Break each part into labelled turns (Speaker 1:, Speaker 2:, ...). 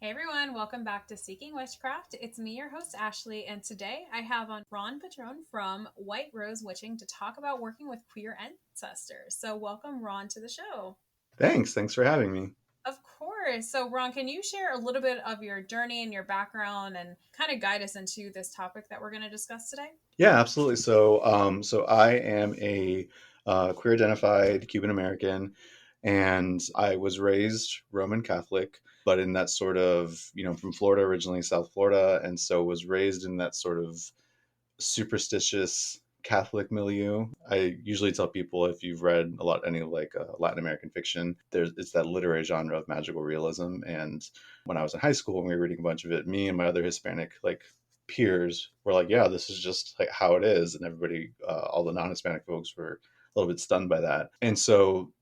Speaker 1: Hey everyone, welcome back to Seeking Witchcraft. It's me, your host Ashley, and today I have on Ron Padron from White Rose Witching to talk about working with queer ancestors. So, welcome, Ron, to the show.
Speaker 2: Thanks for having me.
Speaker 1: Of course. So, Ron, can you share a little bit of your journey and your background and kind of guide us into this topic that we're going to discuss today?
Speaker 2: Yeah, absolutely. So I am a queer identified Cuban American, and I was raised Roman Catholic, but in that sort of, from Florida originally, South Florida, and so was raised in that sort of superstitious Catholic milieu. I usually tell people if you've read any like Latin American fiction, it's that literary genre of magical realism. And when I was in high school and we were reading a bunch of it, me and my other Hispanic peers were like, "Yeah, this is just like how it is," and everybody, all the non-Hispanic folks, were a little bit stunned by that. And so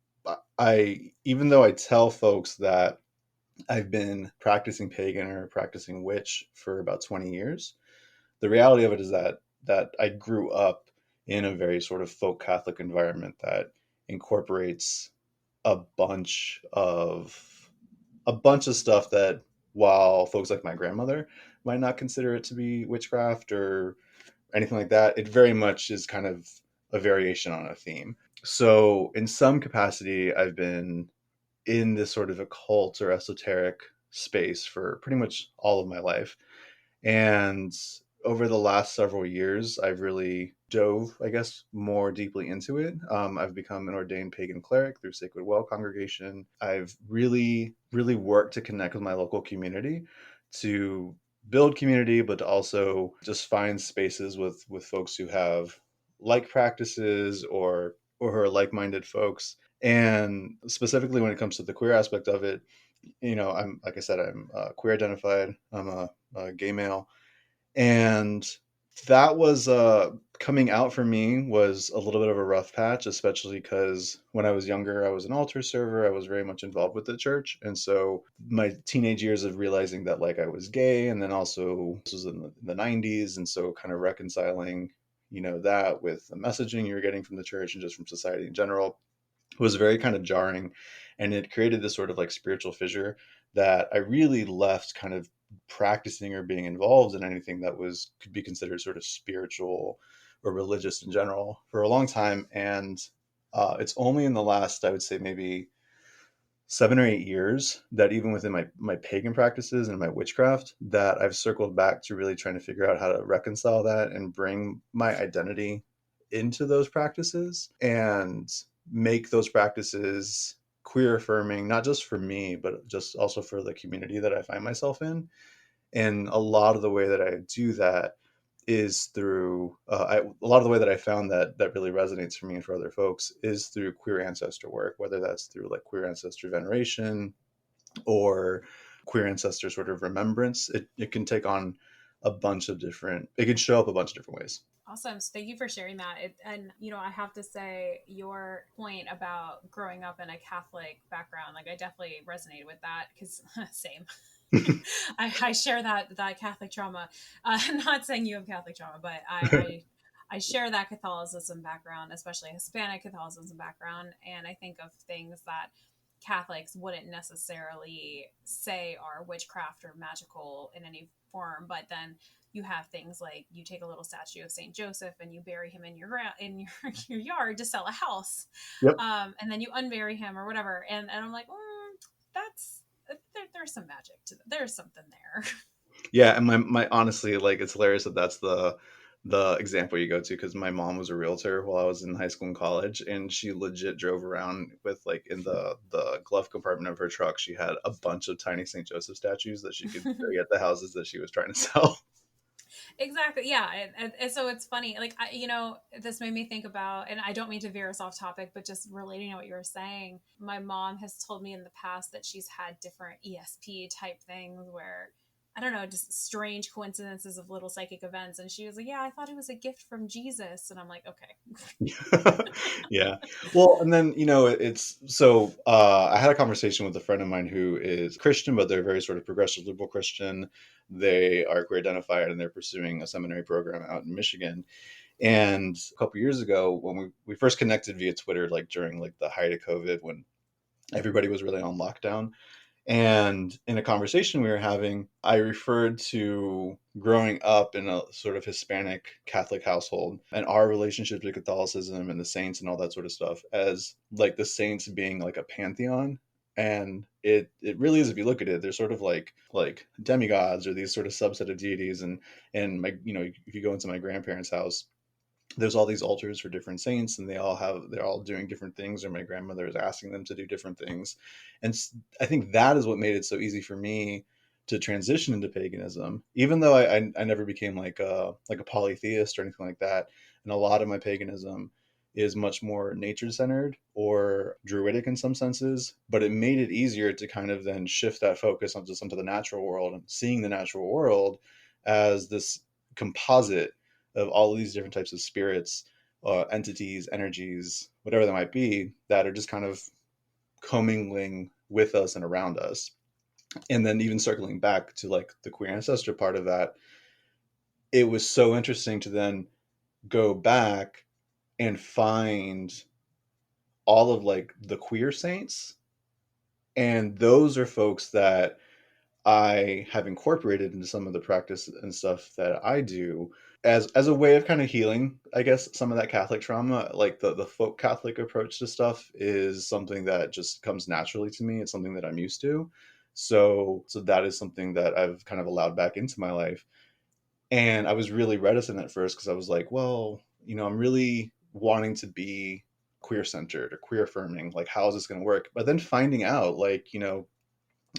Speaker 2: even though I tell folks that I've been practicing pagan or practicing witch for about 20 years, the reality of it is that I grew up in a very sort of folk Catholic environment that incorporates a bunch of a bunch of stuff that, while folks like my grandmother might not consider it to be witchcraft or anything like that, it very much is kind of a variation on a theme. So in some capacity, I've been in this sort of occult or esoteric space for pretty much all of my life. And over the last several years, I've really dove, I guess, more deeply into it. I've become an ordained pagan cleric through Sacred Well Congregation. I've really worked to connect with my local community, to build community, but to also just find spaces with folks who have like practices or who are like-minded folks. And specifically when it comes to the queer aspect of it, I'm, like I said, I'm queer identified. I'm a gay male, and that was coming out for me was a little bit of a rough patch, especially because when I was younger, I was an altar server. I was very much involved with the church, and so my teenage years of realizing that like I was gay, and then also this was in the 90s, and so kind of reconciling, that with the messaging you were getting from the church and just from society in general was very kind of jarring, and it created this sort of like spiritual fissure that I really left kind of practicing or being involved in anything that was could be considered sort of spiritual or religious in general for a long time. And it's only in the last, I would say, maybe 7 or 8 years that even within my pagan practices and my witchcraft, that I've circled back to really trying to figure out how to reconcile that and bring my identity into those practices and make those practices queer affirming, not just for me, but just also for the community that I find myself in. And a lot of the way that I do that is through a lot of the way that I found that really resonates for me and for other folks is through queer ancestor work, whether that's through like queer ancestor veneration or queer ancestor sort of remembrance. It can take on it can show up a bunch of different ways.
Speaker 1: Awesome. So thank you for sharing that. I have to say your point about growing up in a Catholic background, like I definitely resonated with that because same. I share that Catholic trauma. Not saying you have Catholic trauma, but I share that Catholicism background, especially Hispanic Catholicism background, and I think of things that Catholics wouldn't necessarily say are witchcraft or magical in any form, but then you have things like you take a little statue of Saint Joseph and you bury him in your yard to sell a house,
Speaker 2: Yep.
Speaker 1: and then you unbury him or whatever, and I'm like, that's there's some magic to that. There's something there.
Speaker 2: Yeah, and my honestly, like, it's hilarious that that's the example you go to, because my mom was a realtor while I was in high school and college, and she legit drove around with, like, in the glove compartment of her truck, she had a bunch of tiny St. Joseph statues that she could bury at the houses that she was trying to sell.
Speaker 1: Exactly. Yeah. And so it's funny. Like, this made me think about, and I don't mean to veer us off topic, but just relating to what you were saying, my mom has told me in the past that she's had different ESP type things where, I don't know, just strange coincidences of little psychic events. And she was like, yeah, I thought it was a gift from Jesus. And I'm like, okay.
Speaker 2: Yeah. Well, and then, it's so I had a conversation with a friend of mine who is Christian, but they're very sort of progressive liberal Christian. They are queer identified and they're pursuing a seminary program out in Michigan. And a couple years ago, when we first connected via Twitter, like during like the height of COVID, when everybody was really on lockdown, And in a conversation we were having, I referred to growing up in a sort of Hispanic Catholic household and our relationship to Catholicism and the saints and all that sort of stuff as like the saints being like a pantheon. And it really is, if you look at it, they're sort of like demigods or these sort of subset of deities. And my, you know, if you go into my grandparents' house, there's all these altars for different saints, and they're all doing different things, or my grandmother is asking them to do different things. And I think that is what made it so easy for me to transition into paganism, even though I never became like a polytheist or anything like that. And a lot of my paganism is much more nature centered or druidic in some senses, but it made it easier to kind of then shift that focus onto some of the natural world and seeing the natural world as this composite of all of these different types of spirits, entities, energies, whatever they might be, that are just kind of commingling with us and around us. And then even circling back to like the queer ancestor part of that, it was so interesting to then go back and find all of like the queer saints. And those are folks that I have incorporated into some of the practice and stuff that I do as a way of kind of healing, I guess, some of that Catholic trauma. Like the folk Catholic approach to stuff is something that just comes naturally to me. It's something that I'm used to. So that is something that I've kind of allowed back into my life. And I was really reticent at first because I was like, well, you know, I'm really wanting to be queer centered or queer affirming. Like, how is this going to work? But then finding out, like, you know,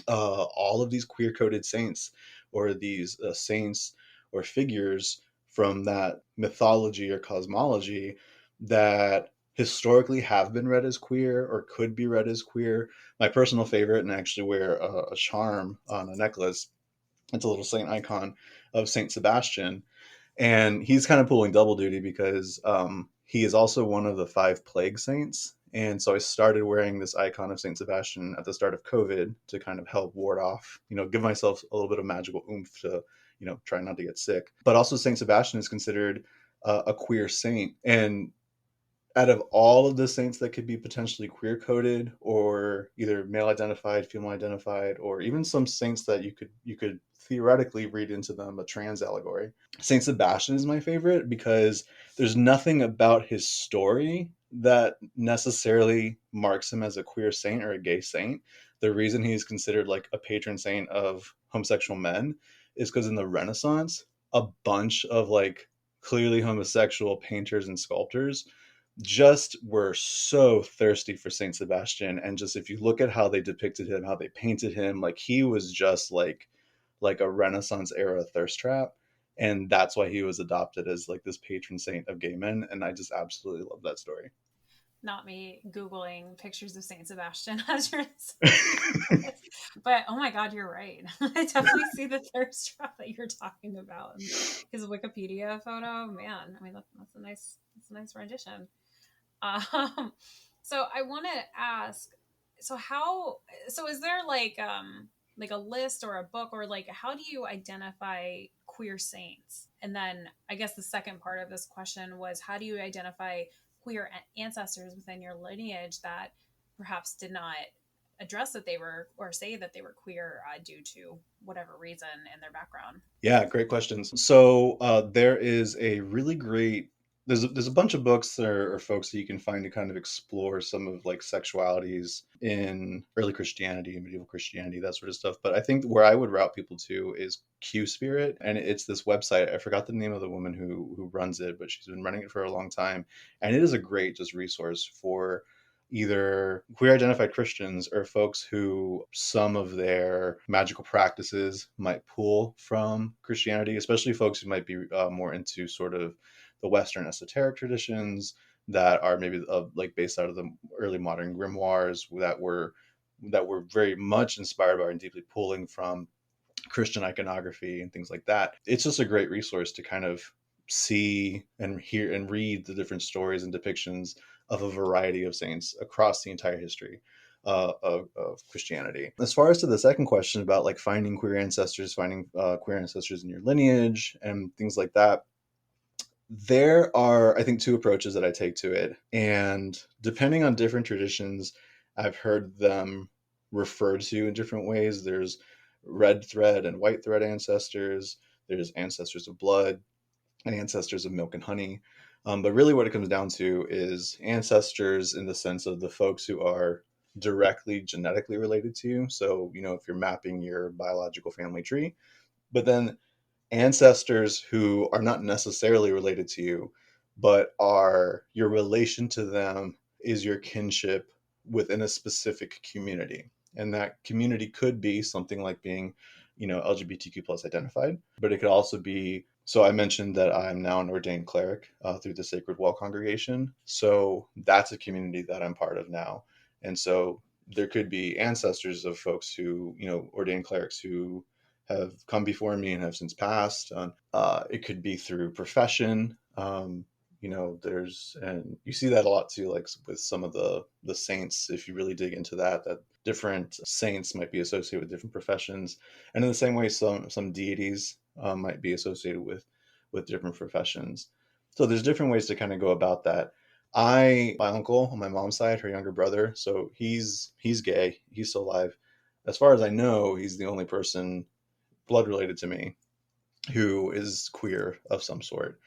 Speaker 2: all of these queer coded saints or these saints or figures from that mythology or cosmology that historically have been read as queer or could be read as queer. My personal favorite, and I actually wear a charm on a necklace, it's a little saint icon of Saint Sebastian, and he's kind of pulling double duty because he is also one of the five plague saints. And so I started wearing this icon of Saint Sebastian at the start of COVID to kind of help ward off, you know, give myself a little bit of magical oomph to, you know, try not to get sick. But also Saint Sebastian is considered a queer saint, and out of all of the saints that could be potentially queer coded or either male identified, female identified, or even some saints that you could theoretically read into them a trans allegory, Saint Sebastian is my favorite because there's nothing about his story that necessarily marks him as a queer saint or a gay saint. The reason he's considered like a patron saint of homosexual men is because in the Renaissance, a bunch of like clearly homosexual painters and sculptors just were so thirsty for Saint Sebastian. And just if you look at how they depicted him, how they painted him, like he was just like a Renaissance era thirst trap. And that's why he was adopted as like this patron saint of gay men. And I just absolutely love that story.
Speaker 1: Not me Googling pictures of Saint Sebastian as you're but oh my God, you're right. I definitely see the thirst trap that you're talking about. And his Wikipedia photo, man, I mean, that's a nice rendition. Um, so I want to ask, so how, so is there like a list or a book or like how do you identify queer saints? And then I guess the second part of this question was how do you identify queer ancestors within your lineage that perhaps did not address that they were or say that they were queer due to whatever reason in their background?
Speaker 2: Yeah, great questions. So there is a really great there's a bunch of books or folks that you can find to kind of explore some of like sexualities in early Christianity and medieval Christianity, that sort of stuff. But I think where I would route people to is Q Spirit, and it's this website. I forgot the name of the woman who runs it, but she's been running it for a long time, and it is a great just resource for either queer identified Christians or folks who some of their magical practices might pull from Christianity, especially folks who might be more into sort of the Western esoteric traditions that are maybe like based out of the early modern grimoires that were very much inspired by and deeply pulling from Christian iconography and things like that. It's just a great resource to kind of see and hear and read the different stories and depictions of a variety of saints across the entire history of Christianity. As far as to the second question about like finding queer ancestors in your lineage and things like that, there are, I think, two approaches that I take to it. And depending on different traditions, I've heard them referred to in different ways. There's red thread and white thread ancestors. There's ancestors of blood and ancestors of milk and honey. But really, what it comes down to is ancestors in the sense of the folks who are directly genetically related to you. So, if you're mapping your biological family tree, but then ancestors who are not necessarily related to you, but are your relation to them is your kinship within a specific community. And that community could be something like being, LGBTQ plus identified, but it could also be. So I mentioned that I'm now an ordained cleric through the Sacred Well congregation. So that's a community that I'm part of now. And so there could be ancestors of folks who, ordained clerics who have come before me and have since passed. It could be through profession. And you see that a lot too, like with some of the saints. If you really dig into that different saints might be associated with different professions, and in the same way, some deities might be associated with different professions. So there's different ways to kind of go about that. My uncle on my mom's side, her younger brother, so he's gay. He's still alive. As far as I know, he's the only person blood related to me who is queer of some sort.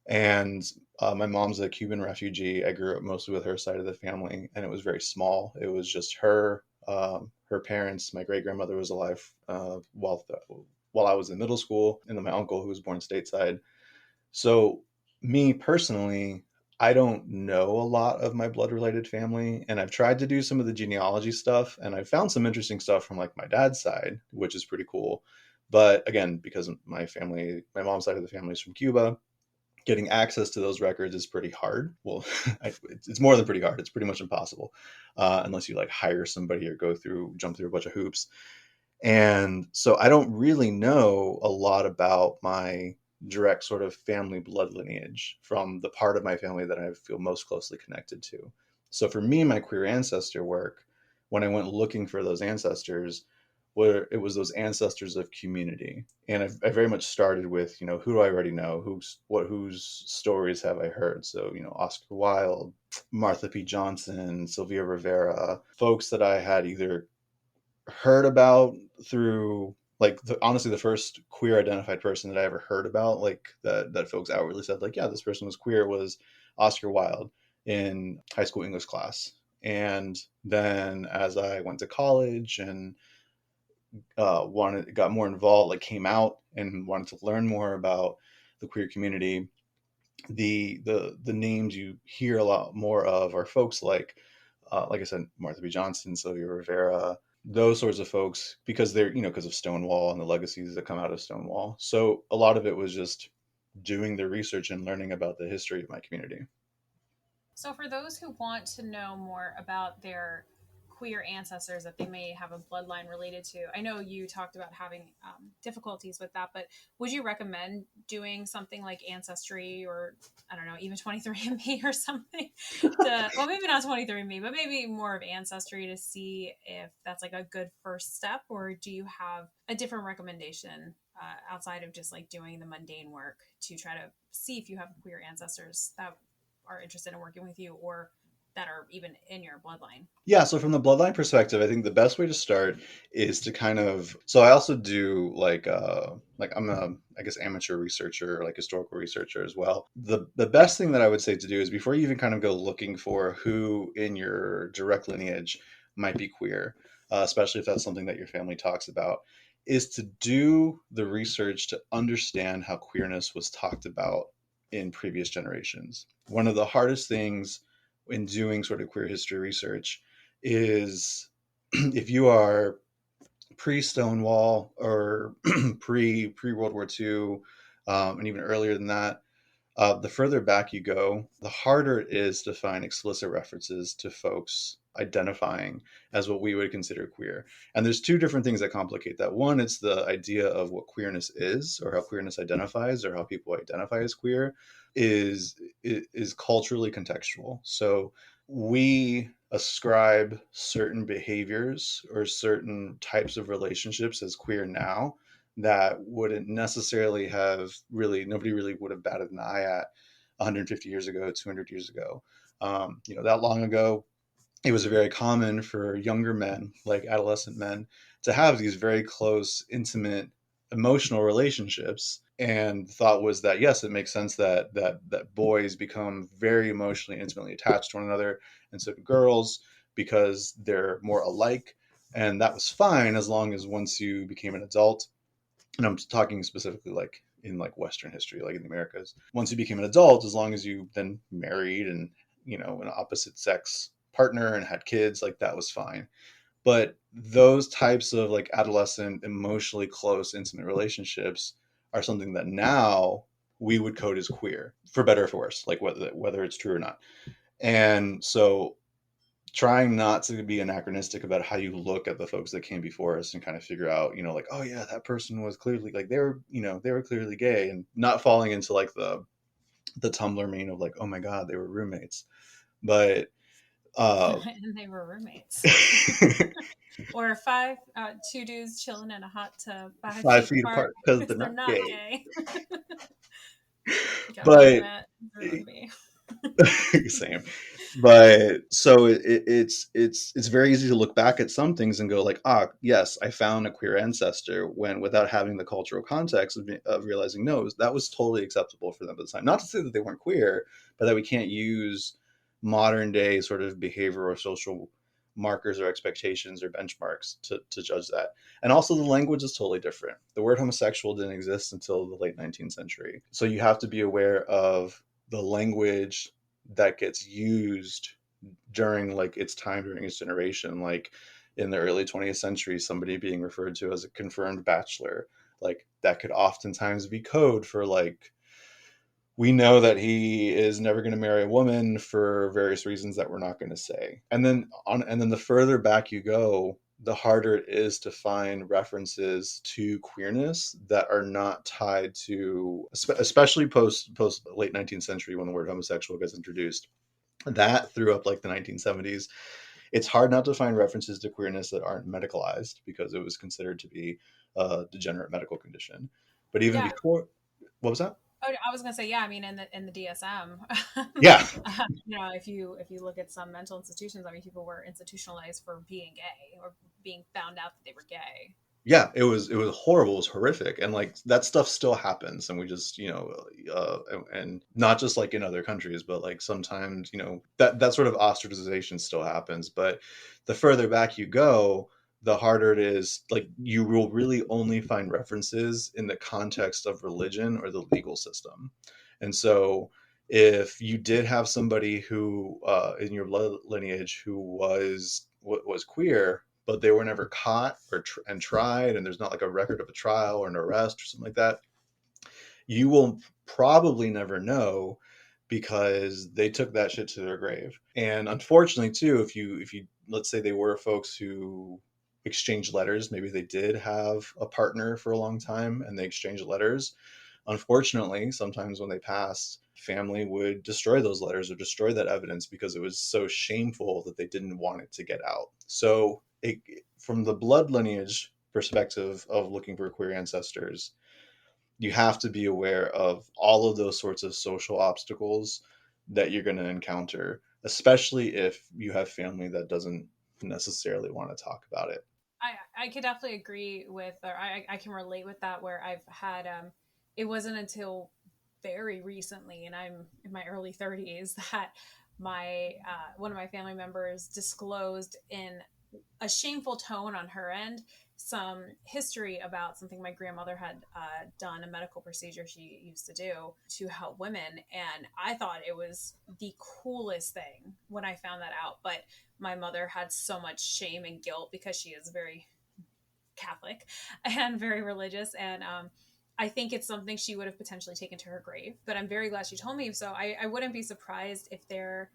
Speaker 2: And my mom's a Cuban refugee. I grew up mostly with her side of the family, and it was very small. It was just her, her parents. My great grandmother was alive while I was in middle school, and then my uncle, who was born stateside. So, me personally, I don't know a lot of my blood related family, and I've tried to do some of the genealogy stuff, and I found some interesting stuff from like my dad's side, which is pretty cool. But again, because my mom's side of the family is from Cuba, getting access to those records is pretty hard. Well, it's more than pretty hard. It's pretty much impossible, unless you like hire somebody or jump through a bunch of hoops. And so I don't really know a lot about my direct sort of family blood lineage from the part of my family that I feel most closely connected to. So for me, my queer ancestor work, when I went looking for those ancestors, where it was those ancestors of community. And I very much started with, who do I already know? Whose stories have I heard? So, Oscar Wilde, Martha P. Johnson, Sylvia Rivera, folks that I had either heard about through like honestly the first queer identified person that I ever heard about, like that folks outwardly said like, yeah, this person was queer, was Oscar Wilde in high school English class. And then as I went to college and got more involved, like came out and wanted to learn more about the queer community, the names you hear a lot more of are folks like I said, Martha B. Johnson, Sylvia Rivera, those sorts of folks, because they're, because of Stonewall and the legacies that come out of Stonewall. So a lot of it was just doing the research and learning about the history of my community.
Speaker 1: So, for those who want to know more about their queer ancestors that they may have a bloodline related to, I know you talked about having difficulties with that, but would you recommend doing something like Ancestry or, I don't know, even 23andMe or something? Well, maybe not 23andMe, but maybe more of Ancestry to see if that's like a good first step, or do you have a different recommendation outside of just like doing the mundane work to try to see if you have queer ancestors that are interested in working with you or that are even in your bloodline?
Speaker 2: Yeah, so from the bloodline perspective, I think the best way to start is to kind of, so I also do like I'm a, I guess, amateur researcher, like historical researcher as well. The best thing that I would say to do is before you even kind of go looking for who in your direct lineage might be queer, especially if that's something that your family talks about, is to do the research to understand how queerness was talked about in previous generations. One of the hardest things in doing sort of queer history research is if you are pre Stonewall or pre World War II, and even earlier than that, the further back you go, the harder it is to find explicit references to folks identifying as what we would consider queer. And there's two different things that complicate that. One, it's the idea of what queerness is, or how queerness identifies, or how people identify as queer is culturally contextual. So we ascribe certain behaviors or certain types of relationships as queer now that wouldn't necessarily have nobody really would have batted an eye at 150 years ago, 200 years ago. That long ago, it was very common for younger men, like adolescent men, to have these very close, intimate, emotional relationships. And the thought was that yes, it makes sense that boys become very emotionally, intimately attached to one another, and so do girls because they're more alike. And that was fine as long as once you became an adult, and I'm talking specifically like in like Western history, like in the Americas. Once you became an adult, as long as you then married and an opposite sex partner and had kids, like that was fine. But those types of like adolescent, emotionally close, intimate relationships are something that now we would code as queer, for better or for worse, like whether it's true or not. And so trying not to be anachronistic about how you look at the folks that came before us and kind of figure out, like, oh yeah, that person was clearly like they were clearly gay, and not falling into like the Tumblr meme of like, oh my God, they were roommates. But
Speaker 1: And they were roommates. Or two dudes chilling in a hot tub 5 feet
Speaker 2: 5 feet
Speaker 1: apart
Speaker 2: apart because
Speaker 1: because
Speaker 2: they're
Speaker 1: they're
Speaker 2: not
Speaker 1: not
Speaker 2: gay.
Speaker 1: gay. God
Speaker 2: But
Speaker 1: damn it. Ruined me.
Speaker 2: same. But so it's very easy to look back at some things and go like, ah, yes, I found a queer ancestor, when without having the cultural context of realizing no, that was totally acceptable for them at the time. Not to say that they weren't queer, but that we can't use modern day sort of behavioral or social markers or expectations or benchmarks to judge that. And also the language is totally different. The word homosexual didn't exist until the late 19th century. So you have to be aware of the language that gets used during like its time, during its generation. Like in the early 20th century, somebody being referred to as a confirmed bachelor, like that could oftentimes be code for like, we know that he is never going to marry a woman for various reasons that we're not going to say. And then the further back you go, the harder it is to find references to queerness that are not tied to, especially post late 19th century, when the word homosexual gets introduced. That through up like the 1970s, it's hard not to find references to queerness that aren't medicalized because it was considered to be a degenerate medical condition. But even
Speaker 1: Yeah.
Speaker 2: before, what was that?
Speaker 1: Oh, I was gonna say, yeah. I mean, in the DSM,
Speaker 2: Yeah.
Speaker 1: if you look at some mental institutions, I mean, people were institutionalized for being gay or being found out that they were gay.
Speaker 2: Yeah, it was horrible, it was horrific, and like that stuff still happens, and we just and not just like in other countries, but like sometimes that sort of ostracization still happens. But the further back you go, the harder it is. Like you will really only find references in the context of religion or the legal system. And so if you did have somebody who in your blood lineage who was queer, but they were never caught and tried, and there's not like a record of a trial or an arrest or something like that, you will probably never know because they took that shit to their grave. And unfortunately too, if you let's say they were folks who exchanged letters, maybe they did have a partner for a long time and they exchanged letters. Unfortunately, sometimes when they passed, family would destroy those letters or destroy that evidence because it was so shameful that they didn't want it to get out. So, from the blood lineage perspective of looking for queer ancestors, you have to be aware of all of those sorts of social obstacles that you're going to encounter, especially if you have family that doesn't necessarily want to talk about it.
Speaker 1: I could definitely agree with, or I can relate with that. Where I've had, it wasn't until very recently, and I'm in my early 30s, that my one of my family members disclosed in a shameful tone on her end some history about something my grandmother had done, a medical procedure she used to do to help women. And I thought it was the coolest thing when I found that out. But my mother had so much shame and guilt because she is very Catholic and very religious. And I think it's something she would have potentially taken to her grave. But I'm very glad she told me. So I wouldn't be surprised if there,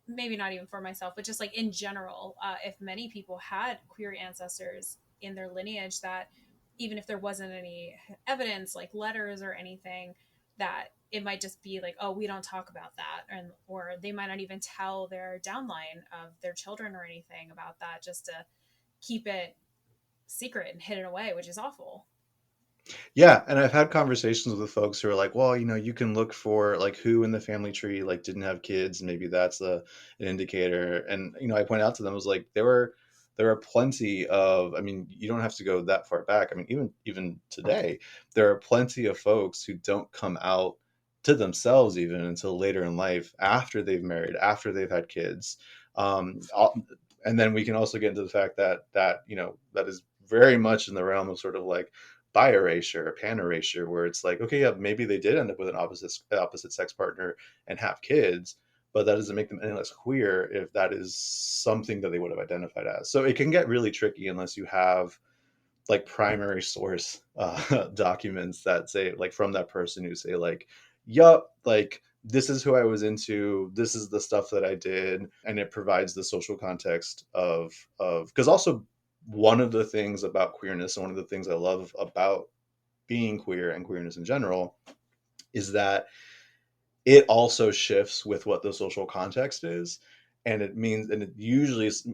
Speaker 1: maybe not even for myself, but just like in general, if many people had queer ancestors in their lineage, that even if there wasn't any evidence, like letters or anything, that it might just be like, oh, we don't talk about that. And, or they might not even tell their downline of their children or anything about that, just to keep it secret and hidden away, which is awful.
Speaker 2: Yeah, and I've had conversations with folks who are like, well, you can look for like who in the family tree like didn't have kids, and maybe that's an indicator. And I point out to them, I was like, there are plenty of, I mean, you don't have to go that far back. I mean, even today, there are plenty of folks who don't come out to themselves even until later in life, after they've married, after they've had kids. And then we can also get into the fact that that is very much in the realm of sort of like bi erasure or pan erasure, where it's like, okay, yeah, maybe they did end up with an opposite sex partner and have kids, but that doesn't make them any less queer if that is something that they would have identified as. So it can get really tricky unless you have like primary source documents that say like from that person who say like, yup, like this is who I was into, this is the stuff that I did, and it provides the social context of because also one of the things about queerness and one of the things I love about being queer and queerness in general is that it also shifts with what the social context is, and it usually is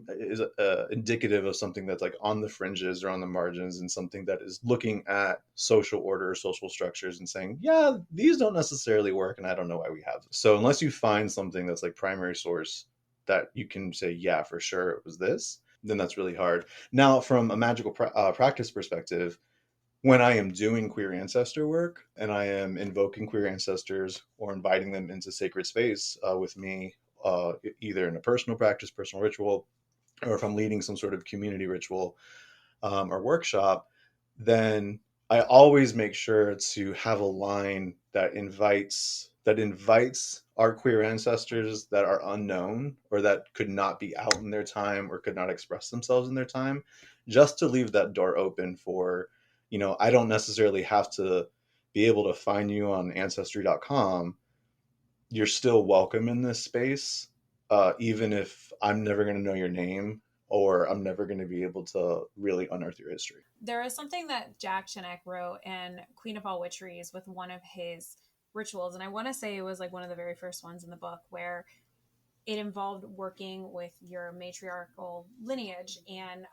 Speaker 2: indicative of something that's like on the fringes or on the margins, and something that is looking at social order, social structures, and saying, yeah, these don't necessarily work, and I don't know why we have them. So unless you find something that's like primary source that you can say, yeah, for sure it was this, then that's really hard. Now from a magical practice perspective, when I am doing queer ancestor work and I am invoking queer ancestors or inviting them into sacred space with me, either in a personal practice, personal ritual, or if I'm leading some sort of community ritual or workshop, then I always make sure to have a line that invites our queer ancestors that are unknown or that could not be out in their time or could not express themselves in their time, just to leave that door open for, I don't necessarily have to be able to find you on ancestry.com. You're still welcome in this space, even if I'm never going to know your name or I'm never going to be able to really unearth your history.
Speaker 1: There is something that Jack Chinek wrote in Queen of All Witcheries with one of his rituals, and I want to say it was like one of the very first ones in the book, where it involved working with your matriarchal lineage and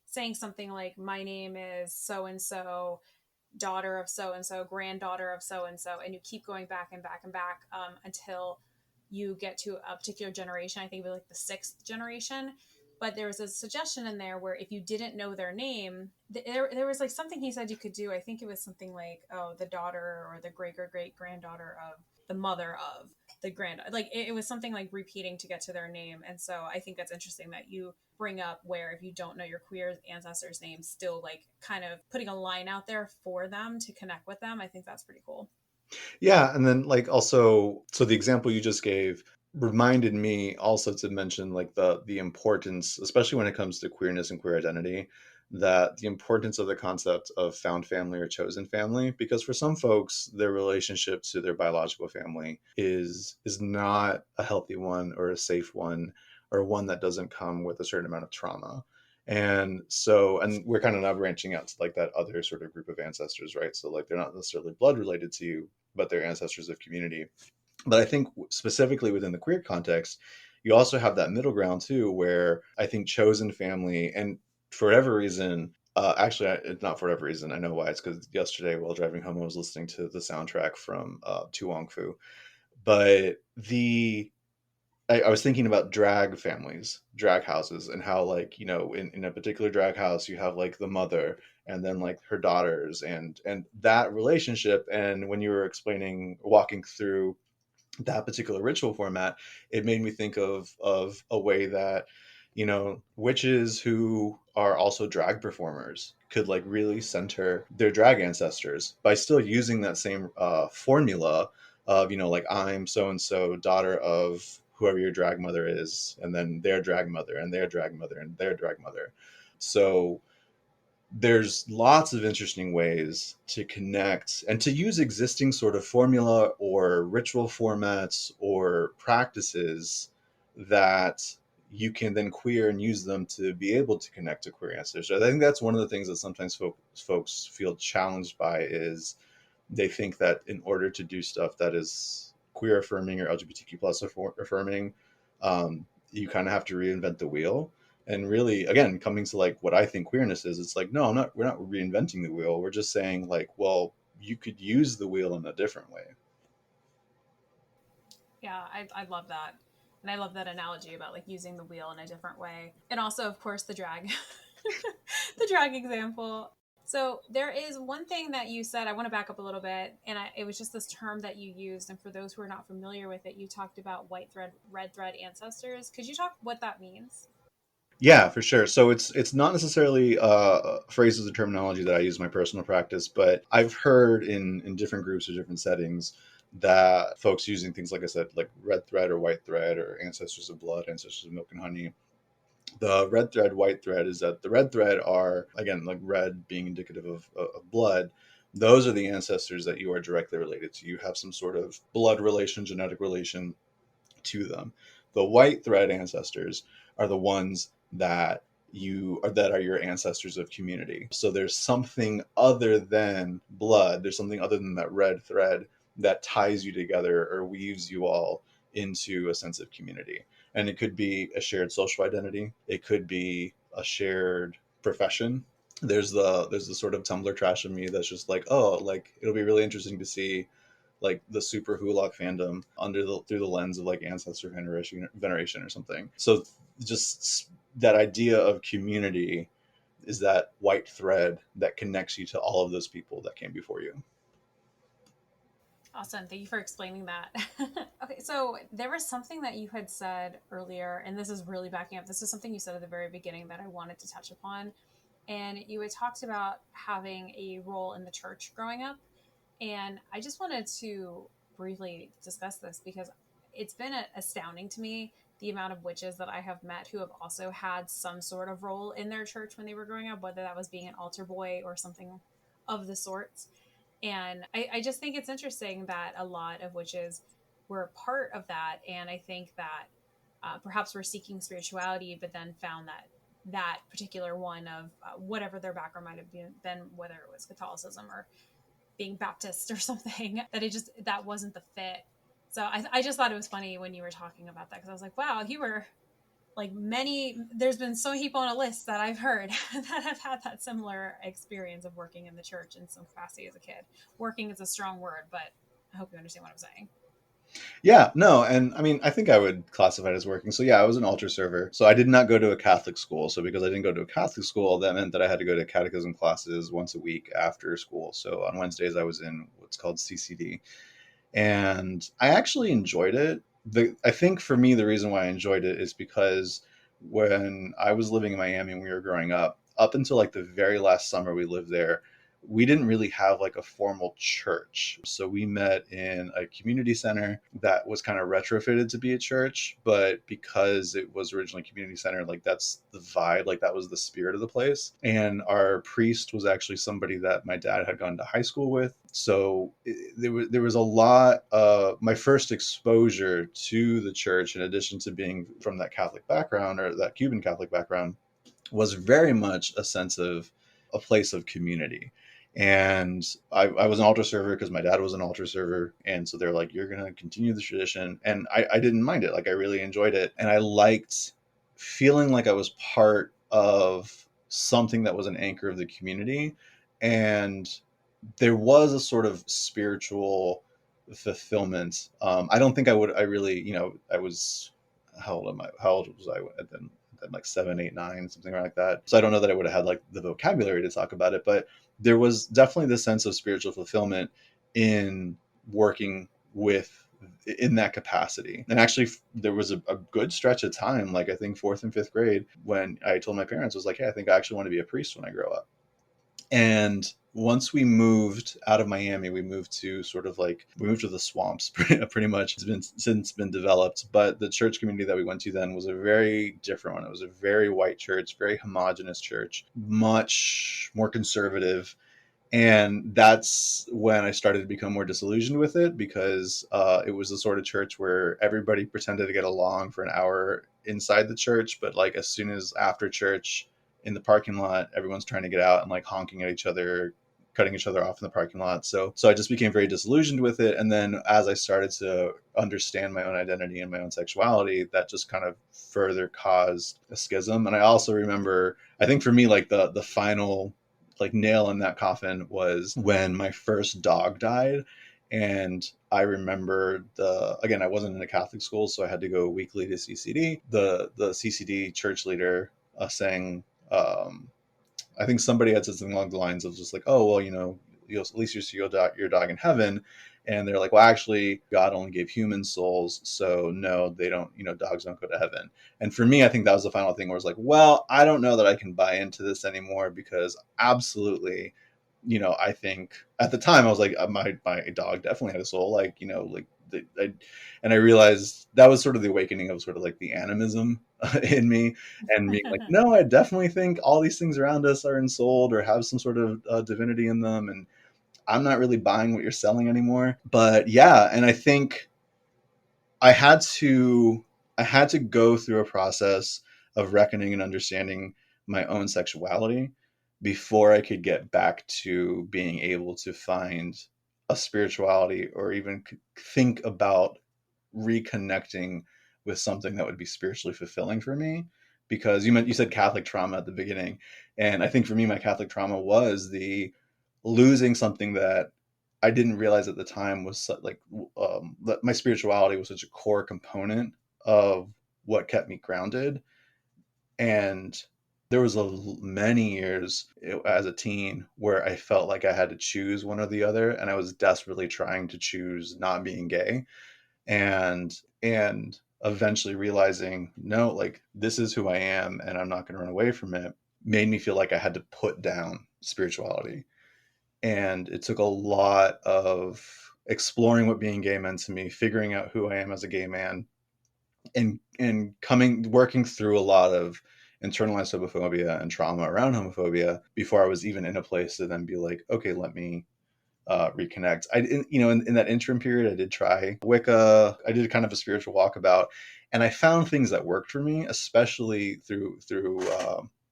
Speaker 1: saying something like, my name is so and so, daughter of so and so, granddaughter of so and so, and you keep going back and back and back until you get to a particular generation. I think it was like the sixth generation. But there was a suggestion in there where if you didn't know their name, there was like something he said you could do. I think it was something like, oh, the daughter or the great great great granddaughter of the mother of the grand, like it was something like repeating to get to their name. And so I think that's interesting that you bring up where if you don't know your queer ancestors' names, still like kind of putting a line out there for them to connect with them. I think that's pretty cool.
Speaker 2: Yeah, and then like also, so the example you just gave reminded me also to mention like the importance, especially when it comes to queerness and queer identity, that the importance of the concept of found family or chosen family, because for some folks their relationship to their biological family is not a healthy one or a safe one or one that doesn't come with a certain amount of trauma. And so, and we're kind of now branching out to like that other sort of group of ancestors, right? So like they're not necessarily blood related to you, but they're ancestors of community. But I think specifically within the queer context, you also have that middle ground too, where I think chosen family, and for whatever reason, actually, it's not for whatever reason. I know why. It's because yesterday while driving home, I was listening to the soundtrack from Tu Wong Fu. But I was thinking about drag families, drag houses, and how like in a particular drag house you have like the mother and then like her daughters and that relationship. And when you were explaining walking through that particular ritual format, it made me think of a way that witches who are also drag performers could like really center their drag ancestors by still using that same formula of like I'm so and so daughter of whoever your drag mother is, and then their drag mother and their drag mother and their drag mother. So there's lots of interesting ways to connect and to use existing sort of formula or ritual formats or practices that you can then queer and use them to be able to connect to queer ancestors. I think that's one of the things that sometimes folks feel challenged by is they think that in order to do stuff that is queer affirming or LGBTQ plus affirming, you kind of have to reinvent the wheel. And really, again, coming to like what I think queerness is, it's like, no, we're not reinventing the wheel. We're just saying like, well, you could use the wheel in a different way.
Speaker 1: Yeah, I love that. And I love that analogy about like using the wheel in a different way. And also, of course, the drag, the drag example. So there is one thing that you said, I want to back up a little bit. And it was just this term that you used. And for those who are not familiar with it, you talked about white thread, red thread ancestors. Could you talk what that means?
Speaker 2: Yeah, for sure. So it's not necessarily phrases or terminology that I use in my personal practice, but I've heard in different groups or different settings that folks using things like I said, like red thread or white thread or ancestors of blood, ancestors of milk and honey. The red thread, white thread is that the red thread are, again, like red being indicative of blood. Those are the ancestors that you are directly related to. You have some sort of blood relation, genetic relation to them. The white thread ancestors are the ones that are your ancestors of community. So there's something other than blood. There's something other than that red thread that ties you together or weaves you all into a sense of community. And it could be a shared social identity. It could be a shared profession. There's the sort of Tumblr trash of me that's just like, oh, like it'll be really interesting to see like the super Hulock fandom through the lens of like ancestor veneration or something. So just that idea of community is that white thread that connects you to all of those people that came before you.
Speaker 1: Awesome. Thank you for explaining that. Okay, so there was something that you had said earlier, and this is really backing up. This is something you said at the very beginning that I wanted to touch upon. And you had talked about having a role in the church growing up. And I just wanted to briefly discuss this because it's been astounding to me the amount of witches that I have met who have also had some sort of role in their church when they were growing up, whether that was being an altar boy or something of the sorts. And I just think it's interesting that a lot of witches were part of that. And I think that perhaps we're seeking spirituality, but then found that that particular one of whatever their background might have been, whether it was Catholicism or being Baptist or something, that wasn't the fit. So I just thought it was funny when you were talking about that because I was like, wow, you were like there's been so many people on a list that I've heard that have had that similar experience of working in the church in some capacity as a kid. Working is a strong word, but I hope you understand what I'm saying.
Speaker 2: Yeah, no, and I mean, I think I would classify it as working. So yeah, I was an altar server. So I did not go to a Catholic school. So because I didn't go to a Catholic school, that meant that I had to go to catechism classes once a week after school. So on Wednesdays, I was in what's called CCD, and I actually enjoyed it. I think for me, the reason why I enjoyed it is because when I was living in Miami and we were growing up until like the very last summer we lived there, we didn't really have like a formal church. So we met in a community center that was kind of retrofitted to be a church, but because it was originally a community center, like that's the vibe, like that was the spirit of the place. And our priest was actually somebody that my dad had gone to high school with. So there was a lot of my first exposure to the church, in addition to being from that Catholic background or that Cuban Catholic background, was very much a sense of a place of community. And I was an altar server because my dad was an altar server. And so they're like, you're going to continue the tradition. And I didn't mind it. Like, I really enjoyed it. And I liked feeling like I was part of something that was an anchor of the community. And there was a sort of spiritual fulfillment. I don't think I really, I was, how old was I at then? Like 7, 8, 9, something like that. So I don't know that I would have had like the vocabulary to talk about it, but there was definitely this sense of spiritual fulfillment in working with in that capacity. And actually there was a good stretch of time, like I think fourth and fifth grade, when I told my parents, I was like, hey, I think I actually want to be a priest when I grow up. And once we moved out of Miami, we moved to the swamps pretty much. It's been since been developed, but the church community that we went to then was a very different one. It was a very white church, very homogenous church, much more conservative. And that's when I started to become more disillusioned with it, because it was the sort of church where everybody pretended to get along for an hour inside the church, but like as soon as after church in the parking lot, everyone's trying to get out and like honking at each other, cutting each other off in the parking lot. So I just became very disillusioned with it. And then as I started to understand my own identity and my own sexuality, that just kind of further caused a schism. And I also remember, I think for me, like the final like nail in that coffin was when my first dog died. And I remember again, I wasn't in a Catholic school, so I had to go weekly to CCD. The CCD church leader saying, I think somebody had said something along the lines of just like, oh, well, you'll at least you see your dog in heaven. And they're like, well, actually, God only gave human souls. So no, they don't, dogs don't go to heaven. And for me, I think that was the final thing where it's like, well, I don't know that I can buy into this anymore, because absolutely, I think at the time I was like, my dog definitely had a soul. Like, like and I realized that was sort of the awakening of sort of like the animism in me, and being like, no, I definitely think all these things around us are ensouled or have some sort of divinity in them. And I'm not really buying what you're selling anymore. But yeah, and I think I had to go through a process of reckoning and understanding my own sexuality before I could get back to being able to find a spirituality, or even think about reconnecting with something that would be spiritually fulfilling for me. Because you said Catholic trauma at the beginning, and I think for me, my Catholic trauma was the losing something that I didn't realize at the time was like that my spirituality was such a core component of what kept me grounded. And there was many years as a teen where I felt like I had to choose one or the other, and I was desperately trying to choose not being gay, and eventually realizing, no, like, this is who I am and I'm not going to run away from it, made me feel like I had to put down spirituality. And it took a lot of exploring what being gay meant to me, figuring out who I am as a gay man, and working through a lot of internalized homophobia and trauma around homophobia before I was even in a place to then be like, okay, let me reconnect. In that interim period, I did try Wicca. I did kind of a spiritual walkabout, and I found things that worked for me, especially through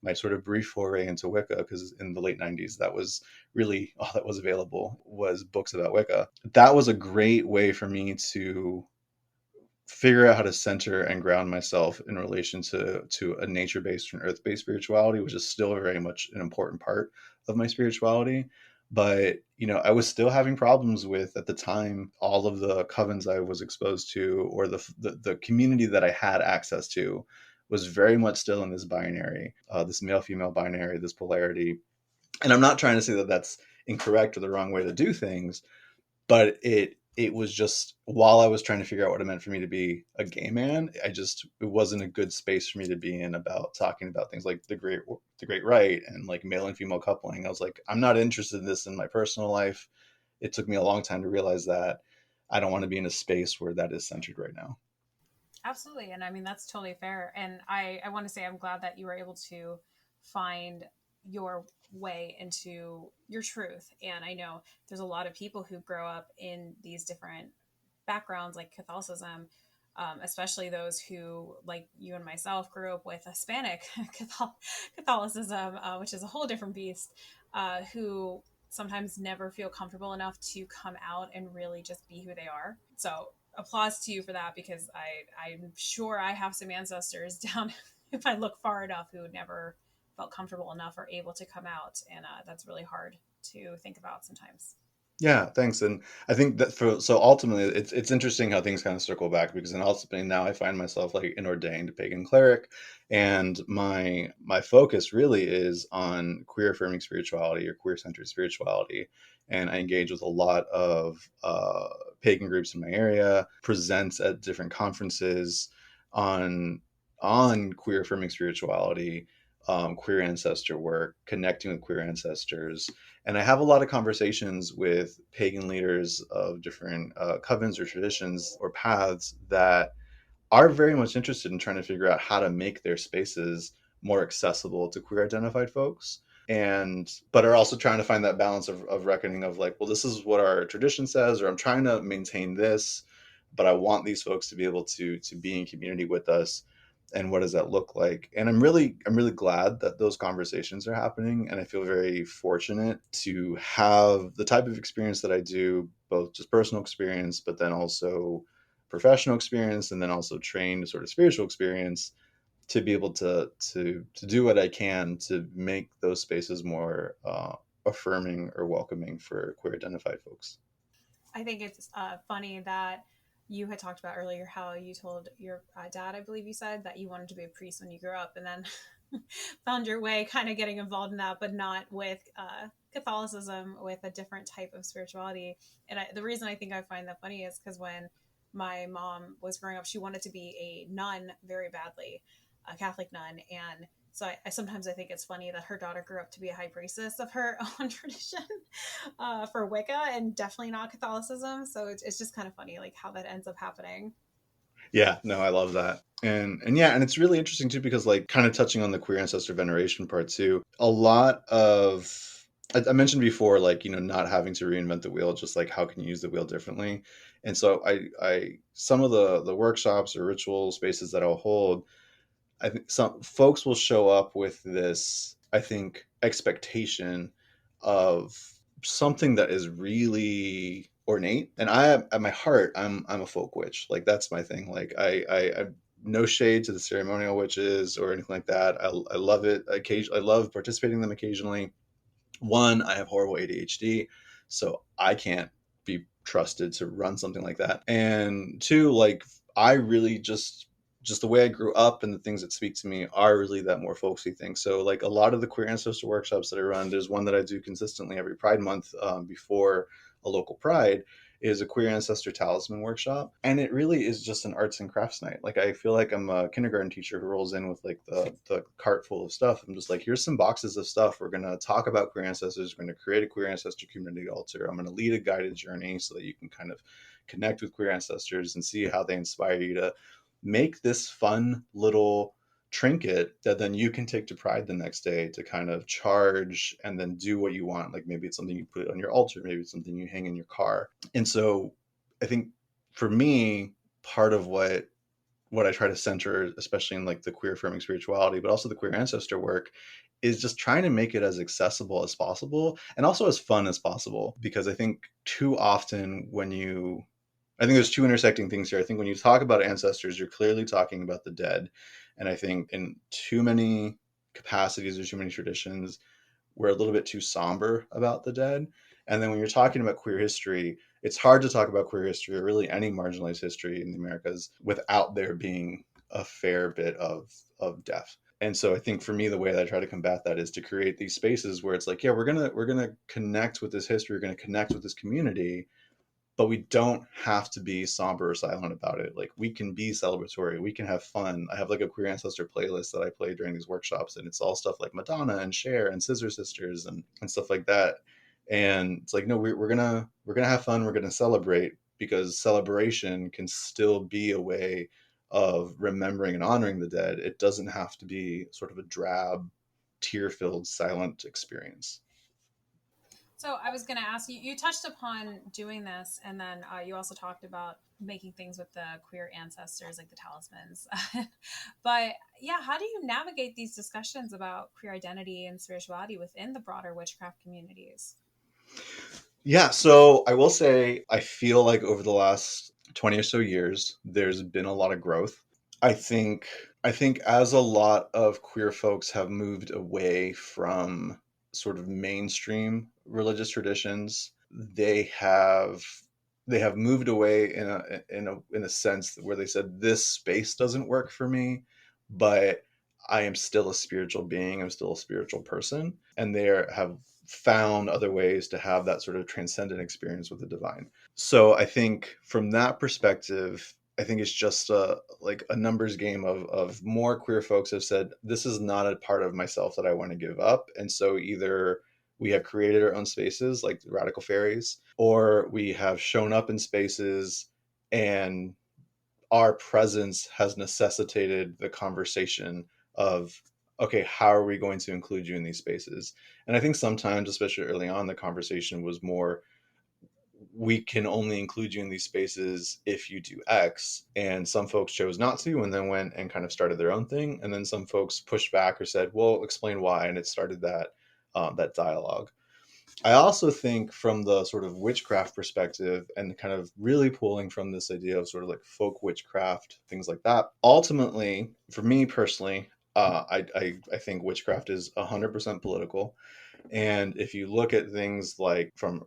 Speaker 2: my sort of brief foray into Wicca, because in the late 90s, that was really all that was available, was books about Wicca. That was a great way for me to figure out how to center and ground myself in relation to a nature-based and earth-based spirituality, which is still very much an important part of my spirituality. But I was still having problems with, at the time, all of the covens I was exposed to, or the community that I had access to, was very much still in this binary, this male-female binary, this polarity. And I'm not trying to say that that's incorrect or the wrong way to do things, but it was just, while I was trying to figure out what it meant for me to be a gay man, it wasn't a good space for me to be in about talking about things like the great right and like male and female coupling. I was like, I'm not interested in this in my personal life. It took me a long time to realize that I don't want to be in a space where that is centered right now.
Speaker 1: Absolutely. And I mean, that's totally fair. And I want to say I'm glad that you were able to find your way into your truth. And I know there's a lot of people who grow up in these different backgrounds, like Catholicism, especially those who, like you and myself, grew up with Hispanic Catholicism, which is a whole different beast, who sometimes never feel comfortable enough to come out and really just be who they are. So applause to you for that, because I'm sure I have some ancestors down if I look far enough who never felt comfortable enough or able to come out, and that's really hard to think about sometimes.
Speaker 2: Yeah, thanks. And I think that so ultimately it's interesting how things kind of circle back, because then ultimately now I find myself like an ordained pagan cleric, and my focus really is on queer affirming spirituality or queer centered spirituality. And I engage with a lot of pagan groups in my area, present at different conferences on queer affirming spirituality, queer ancestor work, connecting with queer ancestors. And I have a lot of conversations with pagan leaders of different covens or traditions or paths that are very much interested in trying to figure out how to make their spaces more accessible to queer identified folks. But are also trying to find that balance of reckoning of like, well, this is what our tradition says, or I'm trying to maintain this, but I want these folks to be able to be in community with us. and what does that look like? And I'm really glad that those conversations are happening, and I feel very fortunate to have the type of experience that I do, both just personal experience, but then also professional experience, and then also trained sort of spiritual experience, to be able to do what I can to make those spaces more affirming or welcoming for queer identified folks.
Speaker 1: I think it's funny that you had talked about earlier how you told your dad, I believe you said, that you wanted to be a priest when you grew up, and then found your way kind of getting involved in that, but not with Catholicism, with a different type of spirituality. And the reason I think I find that funny is because when my mom was growing up, she wanted to be a nun very badly, a Catholic nun. And so I sometimes I think it's funny that her daughter grew up to be a high priestess of her own tradition for Wicca, and definitely not Catholicism. So it's just kind of funny, like how that ends up happening.
Speaker 2: Yeah, no, I love that. And yeah, and it's really interesting too, because like kind of touching on the queer ancestor veneration part too, a lot of I mentioned before, like, not having to reinvent the wheel, just like how can you use the wheel differently. And so I some of the workshops or ritual spaces that I'll hold, I think some folks will show up with this, I think, expectation of something that is really ornate. And at my heart, I'm a folk witch. Like, that's my thing. Like, I no shade to the ceremonial witches or anything like that. I love it. Occasionally, I love participating in them occasionally. One, I have horrible ADHD, so I can't be trusted to run something like that. And two, like, I really just the way I grew up and the things that speak to me are really that more folksy thing. So like a lot of the queer ancestor workshops that I run, there's one that I do consistently every Pride Month, before a local Pride, is a queer ancestor talisman workshop, and it really is just an arts and crafts night. Like, I feel like I'm a kindergarten teacher who rolls in with like the cart full of stuff. I'm just like, here's some boxes of stuff. We're going to talk about queer ancestors. We're going to create a queer ancestor community altar. I'm going to lead a guided journey so that you can kind of connect with queer ancestors and see how they inspire you to make this fun little trinket that then you can take to Pride the next day to kind of charge and then do what you want. Like, maybe it's something you put on your altar, maybe it's something you hang in your car. And so I think for me, part of what I try to center, especially in like the queer affirming spirituality, but also the queer ancestor work, is just trying to make it as accessible as possible and also as fun as possible. Because I think too often I think there's two intersecting things here. I think when you talk about ancestors, you're clearly talking about the dead. And I think in too many capacities or too many traditions, we're a little bit too somber about the dead. And then when you're talking about queer history, it's hard to talk about queer history or really any marginalized history in the Americas without there being a fair bit of death. And so I think for me, the way that I try to combat that is to create these spaces where it's like, yeah, we're gonna connect with this history, we're gonna connect with this community, but we don't have to be somber or silent about it. Like, we can be celebratory, we can have fun. I have like a queer ancestor playlist that I play during these workshops, and it's all stuff like Madonna and Cher and Scissor Sisters and stuff like that. And it's like, no, we're gonna have fun, we're gonna celebrate, because celebration can still be a way of remembering and honoring the dead. It doesn't have to be sort of a drab, tear-filled, silent experience.
Speaker 1: So I was going to ask you, you touched upon doing this, and then you also talked about making things with the queer ancestors, like the talismans. But yeah, how do you navigate these discussions about queer identity and spirituality within the broader witchcraft communities?
Speaker 2: Yeah, so I will say I feel like over the last 20 or so years, there's been a lot of growth. I think I think as a lot of queer folks have moved away from sort of mainstream religious traditions, they have moved away in a sense where they said, this space doesn't work for me, but I am still a spiritual being, I'm still a spiritual person, and have found other ways to have that sort of transcendent experience with the divine. So I think from that perspective, I think it's just a numbers game of more queer folks have said, this is not a part of myself that I want to give up. And so either we have created our own spaces like the Radical Fairies, or we have shown up in spaces and our presence has necessitated the conversation of, okay, how are we going to include you in these spaces? And I think sometimes, especially early on, the conversation was more, we can only include you in these spaces if you do X. And some folks chose not to and then went and kind of started their own thing. And then some folks pushed back or said, well, explain why. And it started that dialogue. I also think from the sort of witchcraft perspective and kind of really pulling from this idea of sort of like folk witchcraft, things like that. Ultimately, for me personally, I think witchcraft is 100% political. And if you look at things like from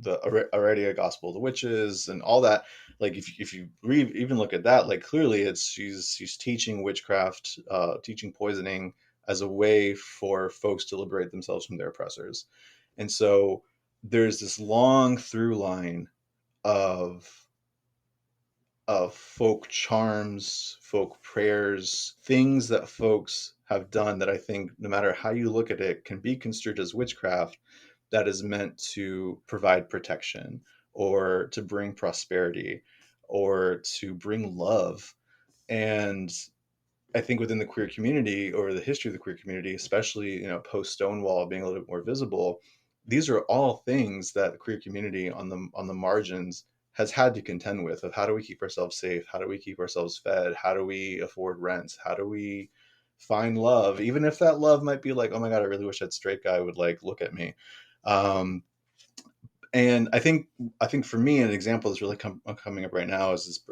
Speaker 2: the Aurelia Gospel of the Witches and all that, like if you read, even look at that, like clearly it's she's teaching witchcraft, teaching poisoning as a way for folks to liberate themselves from their oppressors. And so there's this long through line of folk charms, folk prayers, things that folks have done that I think, no matter how you look at it, can be construed as witchcraft that is meant to provide protection or to bring prosperity or to bring love. And I think within the queer community or the history of the queer community, especially, post Stonewall being a little bit more visible, these are all things that the queer community on the margins has had to contend with, of how do we keep ourselves safe? How do we keep ourselves fed? How do we afford rent? How do we find love? Even if that love might be like, oh my God, I really wish that straight guy would like look at me. And I think for me, an example that's really coming up right now is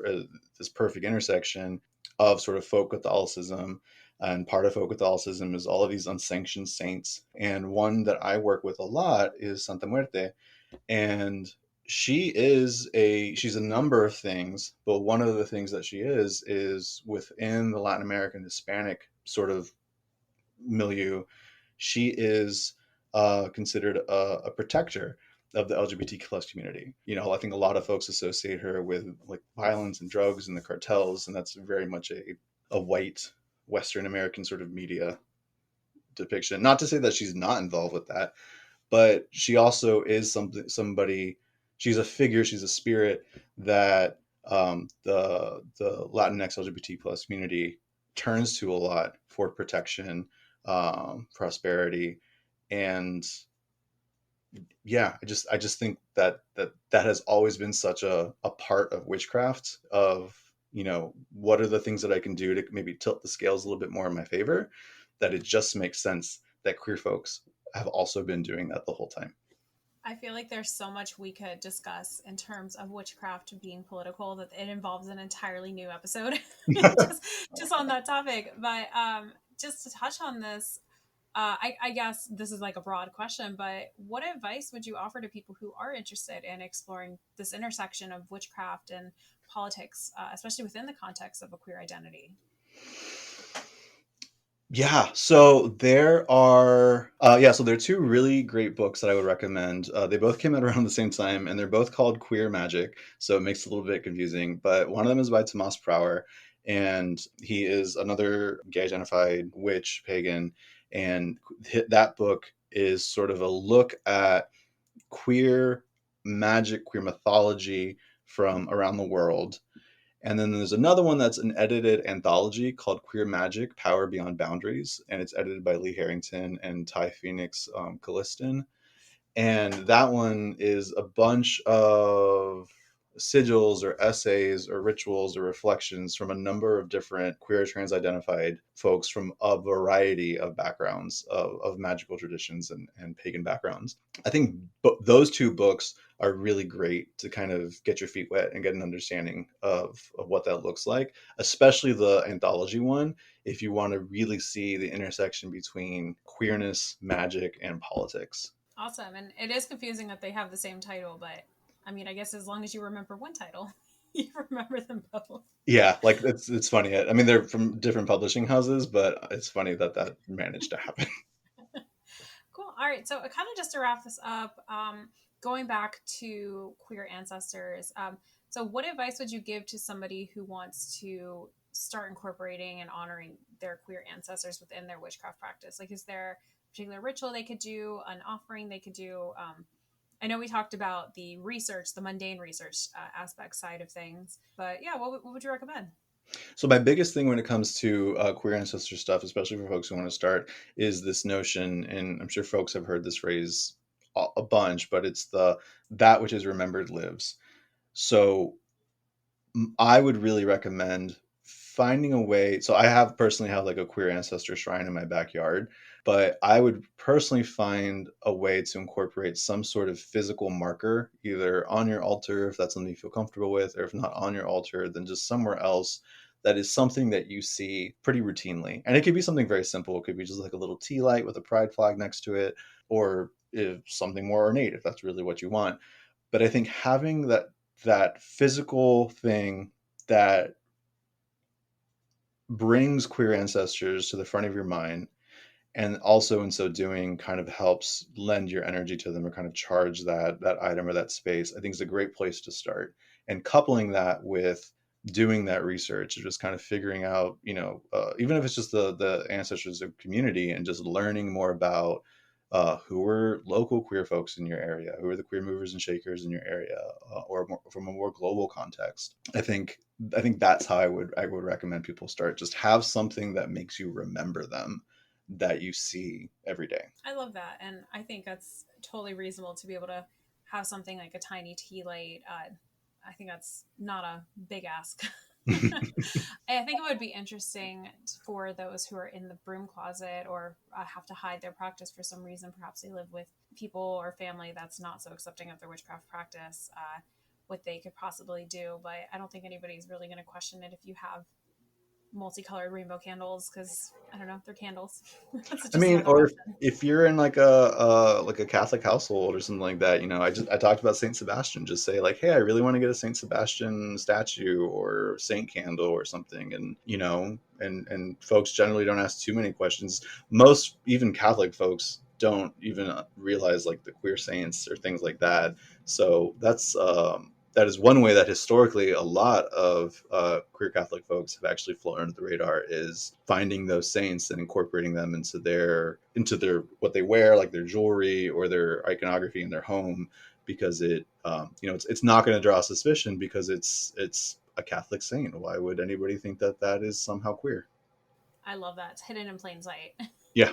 Speaker 2: this perfect intersection of sort of folk Catholicism. And part of folk Catholicism is all of these unsanctioned saints. And one that I work with a lot is Santa Muerte. And she's a number of things, but one of the things that she is within the Latin American Hispanic sort of milieu. She is considered a protector of the LGBT plus community. I think a lot of folks associate her with like violence and drugs and the cartels, and that's very much a white Western American sort of media depiction. Not to say that she's not involved with that, but she also is somebody. She's a figure. She's a spirit that the Latinx LGBT plus community turns to a lot for protection, prosperity, and yeah, I just think that has always been such a part of witchcraft. Of what are the things that I can do to maybe tilt the scales a little bit more in my favor, that it just makes sense that queer folks have also been doing that the whole time.
Speaker 1: I feel like there's so much we could discuss in terms of witchcraft being political that it involves an entirely new episode just on that topic. But just to touch on this, I guess this is like a broad question, but what advice would you offer to people who are interested in exploring this intersection of witchcraft and politics, especially within the context of a queer identity?
Speaker 2: Yeah, so there are two really great books that I would recommend. They both came out around the same time, and they're both called Queer Magic, so it makes it a little bit confusing. But one of them is by Tomas Prower, and he is another gay identified witch pagan, and that book is sort of a look at queer magic, queer mythology from around the world. And then there's another one that's an edited anthology called Queer Magic: Power Beyond Boundaries, and it's edited by Lee Harrington and Ty Phoenix Calliston. And that one is a bunch of sigils or essays or rituals or reflections from a number of different queer trans identified folks from a variety of backgrounds of magical traditions and pagan backgrounds. I think those two books are really great to kind of get your feet wet and get an understanding of what that looks like, especially the anthology one, if you want to really see the intersection between queerness, magic, and politics.
Speaker 1: Awesome. And it is confusing that they have the same title, but I mean, I guess as long as you remember one title, you remember them both.
Speaker 2: Yeah, like it's funny. I mean, they're from different publishing houses, but it's funny that managed to happen.
Speaker 1: Cool. All right. So, kind of just to wrap this up, going back to queer ancestors. So, what advice would you give to somebody who wants to start incorporating and honoring their queer ancestors within their witchcraft practice? Like, is there a particular ritual they could do, an offering they could do? I know we talked about the research, the mundane research aspect side of things, but yeah, what would you recommend?
Speaker 2: So my biggest thing when it comes to queer ancestor stuff, especially for folks who want to start, is this notion, and I'm sure folks have heard this phrase a bunch, but it's the that which is remembered lives. So I would really recommend finding a way. So I have personally have like a queer ancestor shrine in my backyard, but I would personally find a way to incorporate some sort of physical marker, either on your altar, if that's something you feel comfortable with, or if not on your altar, then just somewhere else that is something that you see pretty routinely. And it could be something very simple. It could be just like a little tea light with a pride flag next to it, or if something more ornate, if that's really what you want. But I think having that physical thing that brings queer ancestors to the front of your mind, and also in so doing kind of helps lend your energy to them or kind of charge that item or that space, I think is a great place to start. And coupling that with doing that research, or just kind of figuring out, even if it's just the ancestors of community, and just learning more about who are local queer folks in your area, who are the queer movers and shakers in your area, or more, from a more global context. I think that's how I would recommend people start. Just have something that makes you remember them, that you see every day.
Speaker 1: I love that. And I think that's totally reasonable to be able to have something like a tiny tea light. I think that's not a big ask. I think it would be interesting for those who are in the broom closet, or have to hide their practice for some reason. Perhaps they live with people or family that's not so accepting of their witchcraft practice, what they could possibly do. But I don't think anybody's really going to question it if you have multicolored rainbow candles, because I don't know, they're candles. That's
Speaker 2: I
Speaker 1: just
Speaker 2: mean,
Speaker 1: another
Speaker 2: or
Speaker 1: option.
Speaker 2: if you're in like a Catholic household or something like that, I talked about Saint Sebastian. Just say like, hey, I really want to get a Saint Sebastian statue or saint candle or something, and and folks generally don't ask too many questions. Most even Catholic folks don't even realize like the queer saints or things like that. So that is one way that historically a lot of queer Catholic folks have actually flown under the radar, is finding those saints and incorporating them into their what they wear, like their jewelry or their iconography in their home, because it's not going to draw suspicion because it's a Catholic saint. Why would anybody think that that is somehow queer?
Speaker 1: I love that. It's hidden in plain sight.
Speaker 2: Yeah.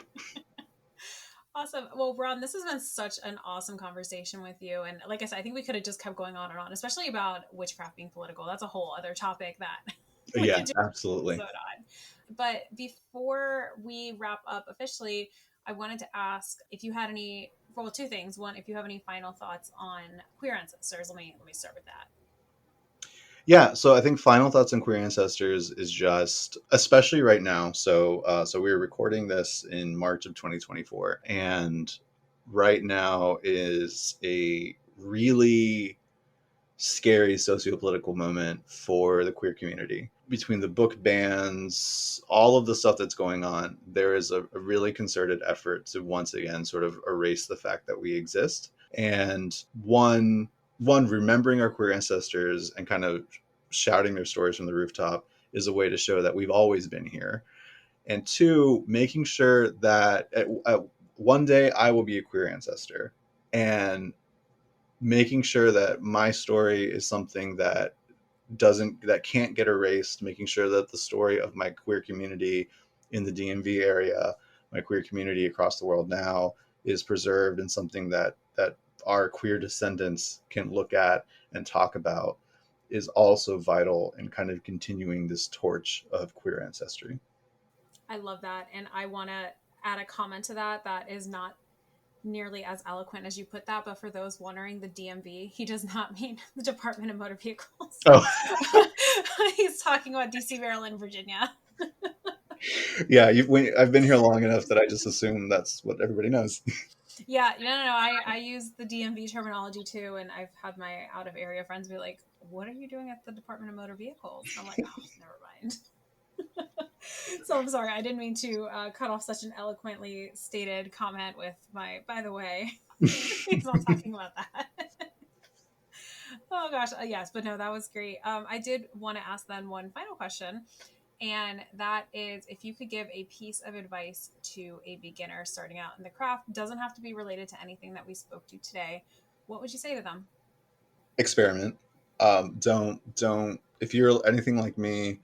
Speaker 1: Awesome. Well, Ron, this has been such an awesome conversation with you. And like I said, I think we could have just kept going on and on, especially about witchcraft being political. That's a whole other topic that we
Speaker 2: Yeah,
Speaker 1: could do an
Speaker 2: absolutely.
Speaker 1: episode on. But before we wrap up officially, I wanted to ask if you had any, well, two things. One, if you have any final thoughts on queer ancestors. Let me start with that.
Speaker 2: Yeah, so I think final thoughts on queer ancestors is just, especially right now. So we were recording this in March of 2024, and right now is a really scary socio-political moment for the queer community. Between the book bans, all of the stuff that's going on, there is a really concerted effort to once again sort of erase the fact that we exist. And one remembering our queer ancestors and kind of shouting their stories from the rooftop is a way to show that we've always been here. And two, making sure that one day I will be a queer ancestor, and making sure that my story is something that can't get erased, making sure that the story of my queer community in the DMV area, my queer community across the world now, is preserved, and something that our queer descendants can look at and talk about, is also vital in kind of continuing this torch of queer ancestry.
Speaker 1: I love that. And I want to add a comment to that that is not nearly as eloquent as you put that, but for those wondering, the DMV, he does not mean the Department of Motor Vehicles.
Speaker 2: Oh,
Speaker 1: He's talking about DC, Maryland, Virginia.
Speaker 2: yeah. I've been here long enough that I just assume that's what everybody knows.
Speaker 1: Yeah, no. I use the DMV terminology too, and I've had my out of area friends be like, "What are you doing at the Department of Motor Vehicles?" And I'm like, "Oh, never mind." So I'm sorry, I didn't mean to cut off such an eloquently stated comment with my. By the way, he's not talking about that. Oh gosh, yes, but no, that was great. I did want to ask then one final question, and that is if you could give a piece of advice to a beginner starting out in the craft, doesn't have to be related to anything that we spoke to today, what would you say to them?
Speaker 2: Experiment. Don't if you're anything like me,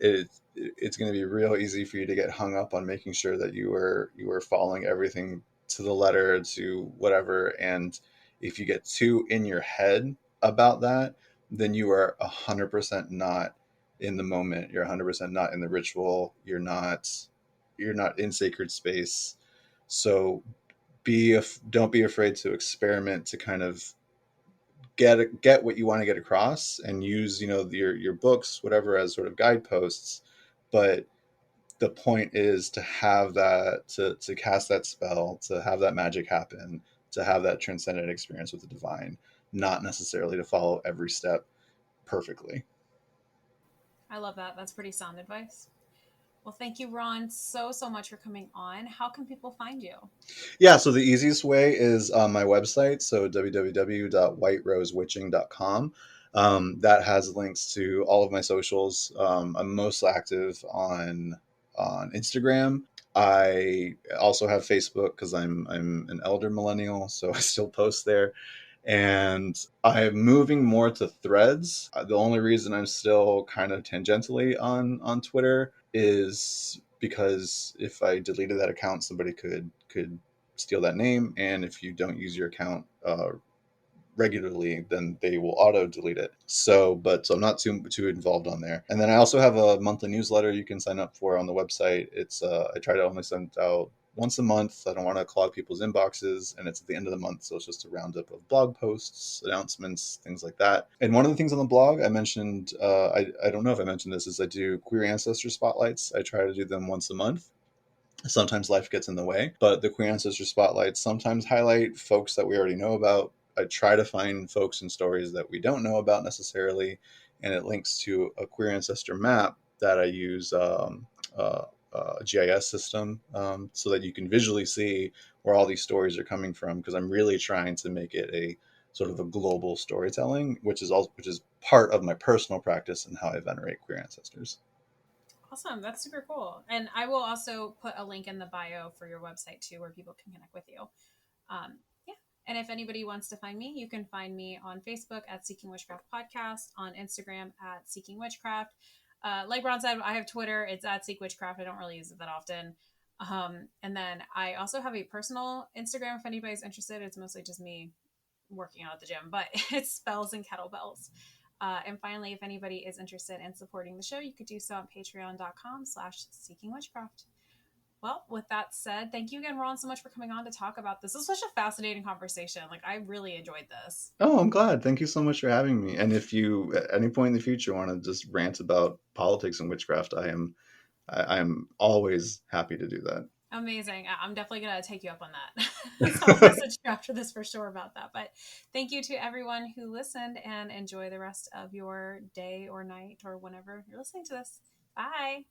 Speaker 2: it's going to be real easy for you to get hung up on making sure that you are following everything to the letter to whatever. And if you get too in your head about that, then you are 100% not in the moment. You're 100% not in the ritual. You're not in sacred space. So don't be afraid to experiment, to kind of get what you want to get across, and use, your books, whatever, as sort of guideposts. But the point is to have that, to cast that spell, to have that magic happen, to have that transcendent experience with the divine, not necessarily to follow every step perfectly.
Speaker 1: I love that. That's pretty sound advice. Well, thank you, Ron, so much for coming on. How can people find you?
Speaker 2: Yeah, so the easiest way is on my website, so www.whiterosewitching.com. That has links to all of my socials. I'm most active on Instagram. I also have Facebook because I'm an elder millennial, so I still post there. And I'm moving more to Threads. The only reason I'm still kind of tangentially on Twitter is because if I deleted that account, somebody could steal that name, and if you don't use your account regularly, then they will auto delete it. So I'm not too involved on there. And then I also have a monthly newsletter you can sign up for on the website. It's I try to only send out once a month. I don't want to clog people's inboxes, and it's at the end of the month, so it's just a roundup of blog posts, announcements, things like that. And one of the things on the blog I mentioned, I don't know if I mentioned this, is I do queer ancestor spotlights. I try to do them once a month. Sometimes life gets in the way, but the queer ancestor spotlights sometimes highlight folks that we already know about. I try to find folks and stories that we don't know about necessarily, and it links to a queer ancestor map that I use, a GIS system, so that you can visually see where all these stories are coming from, because I'm really trying to make it a sort of a global storytelling, which is part of my personal practice and how I venerate queer ancestors.
Speaker 1: Awesome. That's super cool. And I will also put a link in the bio for your website too, where people can connect with you. Yeah. And if anybody wants to find me, you can find me on Facebook at Seeking Witchcraft Podcast, on Instagram at Seeking Witchcraft. Like Ron said, I have Twitter. It's at Seek Witchcraft. I don't really use it that often. And then I also have a personal Instagram if anybody's interested. It's mostly just me working out at the gym, but it's spells and kettlebells. And finally, if anybody is interested in supporting the show, you could do so on patreon.com/seeking witchcraft. Well, with that said, thank you again, Ron, so much for coming on to talk about this. This was such a fascinating conversation. Like, I really enjoyed this.
Speaker 2: Oh, I'm glad. Thank you so much for having me. And if you at any point in the future want to just rant about politics and witchcraft, I am always happy to do that.
Speaker 1: Amazing. I'm definitely going to take you up on that. So I'll message you after this for sure about that. But thank you to everyone who listened, and enjoy the rest of your day or night or whenever you're listening to this. Bye.